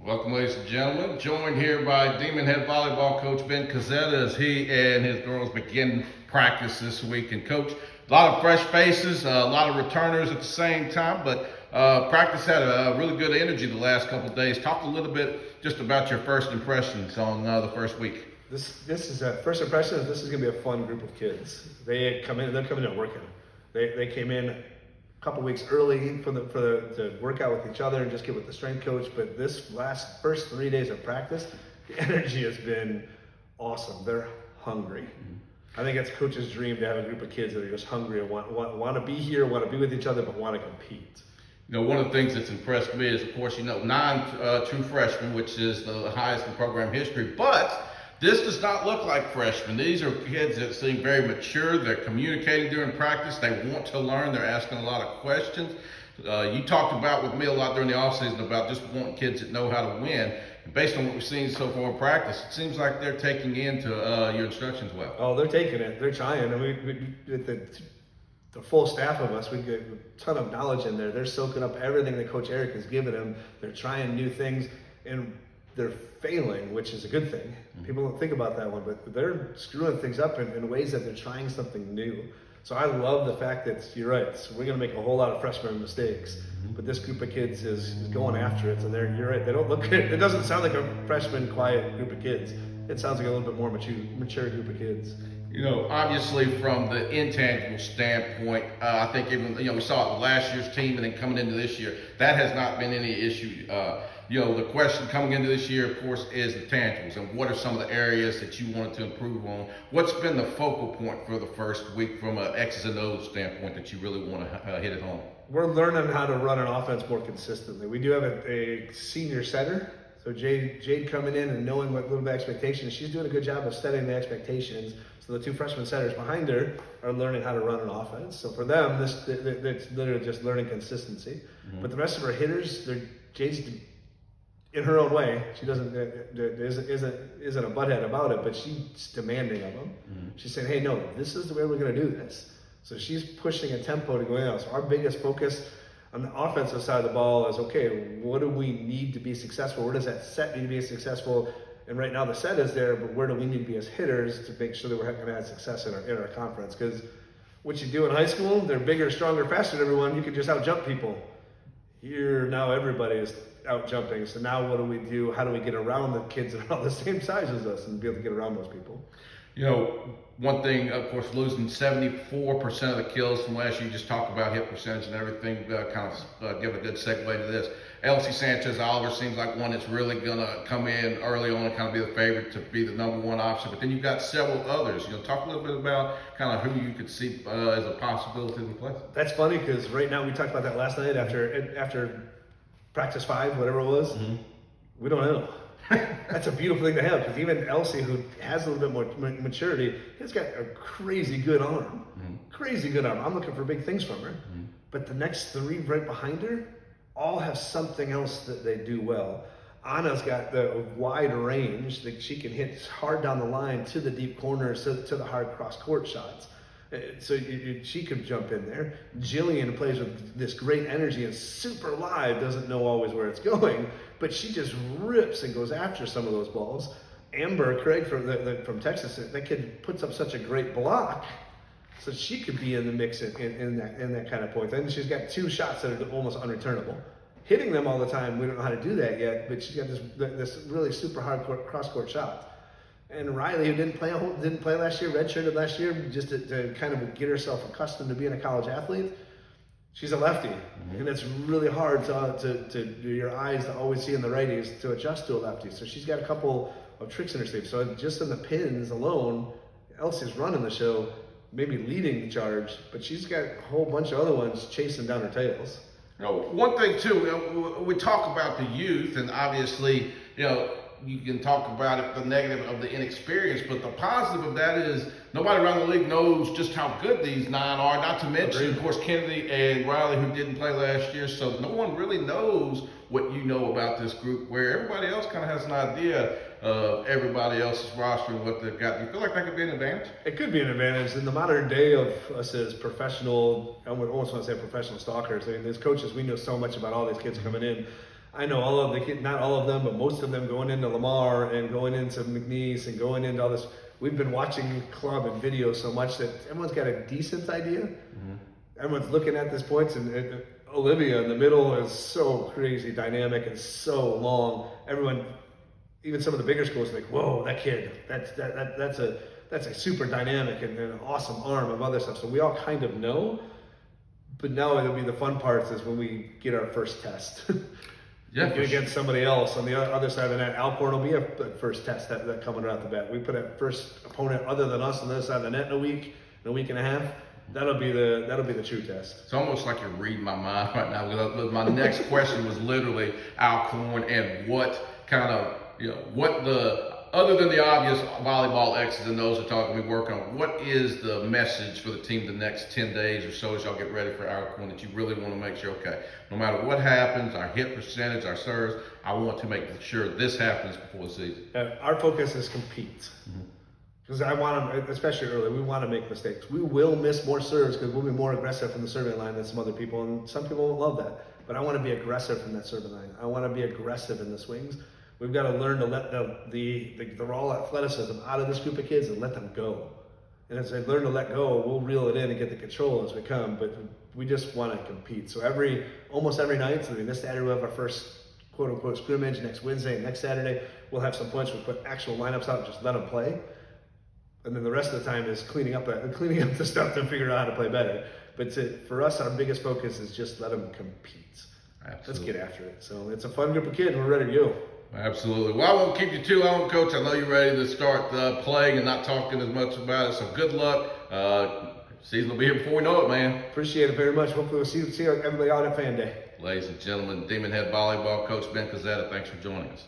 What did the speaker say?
Welcome, ladies and gentlemen. Joined here by Demon Head volleyball coach Ben Kaszeta as he and his girls begin practice this week. And coach, a lot of fresh faces, a lot of returners at the same time, but practice had a really good energy the last couple of days. Talk a little bit just about your first impressions on the first week. This is a first impression. This is going to be a fun group of kids. They're coming in working. They came in a couple weeks early to work out with each other and just get with the strength coach. But this first 3 days of practice, the energy has been awesome. They're hungry. Mm-hmm. I think it's coach's dream to have a group of kids that are just hungry and want to be here, want to be with each other, but want to compete. You know, one of the things that's impressed me is, of course, 9 true freshmen, which is the highest in program history, but this does not look like freshmen. These are kids that seem very mature. They're communicating during practice. They want to learn. They're asking a lot of questions. You talked about with me a lot during the offseason about just wanting kids that know how to win. And based on what we've seen so far in practice, it seems like they're taking into your instructions well. Oh, they're taking it. They're trying. And we the full staff of us, we get a ton of knowledge in there. They're soaking up everything that Coach Eric has given them. They're trying new things, and they're failing, which is a good thing. Mm-hmm. People don't think about that one, but they're screwing things up in ways that they're trying something new. So I love the fact that you're right. So we're going to make a whole lot of freshman mistakes, but this group of kids is going after it. So you're right. They don't look. It doesn't sound like a freshman quiet group of kids. It sounds like a little bit more mature group of kids. Obviously from the intangible standpoint, I think even, we saw it with last year's team and then coming into this year, that has not been any issue. The question coming into this year, of course, is the tangibles and what are some of the areas that you wanted to improve on? What's been the focal point for the first week from an X's and O's standpoint that you really want to hit it home? We're learning how to run an offense more consistently. We do have a senior setter. So Jade coming in and knowing what little bit of expectations, she's doing a good job of setting the expectations. So the 2 freshman setters behind her are learning how to run an offense. So for them, it's literally just learning consistency. Mm-hmm. But the rest of our hitters, Jade's in her own way. She isn't a butthead about it, but she's demanding of them. Mm-hmm. She's saying, hey, no, this is the way we're going to do this. So she's pushing a tempo to go in. So our biggest focus on the offensive side of the ball is, okay, what do we need to be successful? Where does that set need to be successful? And right now the set is there, but where do we need to be as hitters to make sure that we're going to have success in our conference? Because what you do in high school, they're bigger, stronger, faster than everyone. You can just out-jump people. Here, now everybody is out-jumping. So now what do we do? How do we get around the kids that are all the same size as us and be able to get around those people? One thing, of course, losing 74% of the kills from last year. You just talked about hit percentage and everything, kind of give a good segue to this. Elsie Sanchez-Oliver seems like one that's really going to come in early on and kind of be the favorite to be the number 1 option. But then you've got several others. Talk a little bit about kind of who you could see as a possibility to replace. That's funny because right now we talked about that last night after practice 5, whatever it was. Mm-hmm. We don't know. That's a beautiful thing to have because even Elsie, who has a little bit more maturity, has got a crazy good arm. Mm-hmm. Crazy good arm. I'm looking for big things from her. Mm-hmm. But the next 3 right behind her all have something else that they do well. Anna's got the wide range that she can hit hard down the line to the deep corners, to the hard cross-court shots. So she could jump in there. Jillian plays with this great energy and super live, doesn't know always where it's going, but she just rips and goes after some of those balls. Amber Craig from Texas, that kid puts up such a great block, so she could be in the mix in that kind of point. And she's got 2 shots that are almost unreturnable. Hitting them all the time, we don't know how to do that yet, but she's got this really super hard cross-court shot. And Riley, who didn't play last year, redshirted last year, just to kind of get herself accustomed to being a college athlete. She's a lefty, mm-hmm. and it's really hard to your eyes to always see in the righties to adjust to a lefty. So she's got a couple of tricks in her sleeve. So just in the pins alone, Elsie's running the show, maybe leading the charge, but she's got a whole bunch of other ones chasing down her tails. One thing too, we talk about the youth, and obviously, you can talk about it, the negative of the inexperience, but the positive of that is nobody around the league knows just how good these 9 are, not to mention, of course, Kennedy and Riley, who didn't play last year, so no one really knows what you know about this group, where everybody else kind of has an idea of everybody else's roster and what they've got. Do you feel like that could be an advantage? It could be an advantage. In the modern day of us as professional, I almost want to say professional stalkers, I mean, as coaches, we know so much about all these kids coming in. I know all of the kids, not all of them, but most of them going into Lamar and going into McNeese and going into all this. We've been watching club and video so much that everyone's got a decent idea. Mm-hmm. Everyone's looking at this points, and Olivia in the middle is so crazy dynamic and so long. Everyone, even some of the bigger schools, are like, whoa, that kid, that's a super dynamic and an awesome arm of other stuff. So we all kind of know, but now it'll be the fun parts is when we get our first test. Yeah, against somebody else on the other side of the net. Alcorn will be a first test that coming right off the bat. We put a first opponent other than us on the other side of the net in a week and a half. That'll be the true test. It's almost like you're reading my mind right now. Because my next question was literally Alcorn and what kind of, what the, other than the obvious volleyball X's and O's we're talking, we work on, what is the message for the team the next 10 days or so as y'all get ready for Alcorn that you really want to make sure, okay, no matter what happens, our hit percentage, our serves, I want to make sure this happens before the season. Our focus is compete. Because I want to, especially early, we want to make mistakes. We will miss more serves because we'll be more aggressive from the serving line than some other people, and some people won't love that. But I want to be aggressive from that serving line. I want to be aggressive in the swings. We've got to learn to let the raw athleticism out of this group of kids and let them go. And as they learn to let go, we'll reel it in and get the control as we come. But we just want to compete. So almost every night, so this Saturday we'll have our first quote unquote scrimmage. Next Wednesday and next Saturday we'll have some points. We'll put actual lineups out and just let them play. And then the rest of the time is cleaning up the stuff to figure out how to play better. But for us, our biggest focus is just let them compete. Absolutely. Let's get after it. So it's a fun group of kids, and we're ready to go. Absolutely. Well, I won't keep you too long, Coach. I know you're ready to start playing and not talking as much about it. So good luck. Season will be here before we know it, man. Appreciate it very much. Hopefully we'll see everybody out at Fan Day. Ladies and gentlemen, Demon Head Volleyball Coach Ben Kaszeta, thanks for joining us.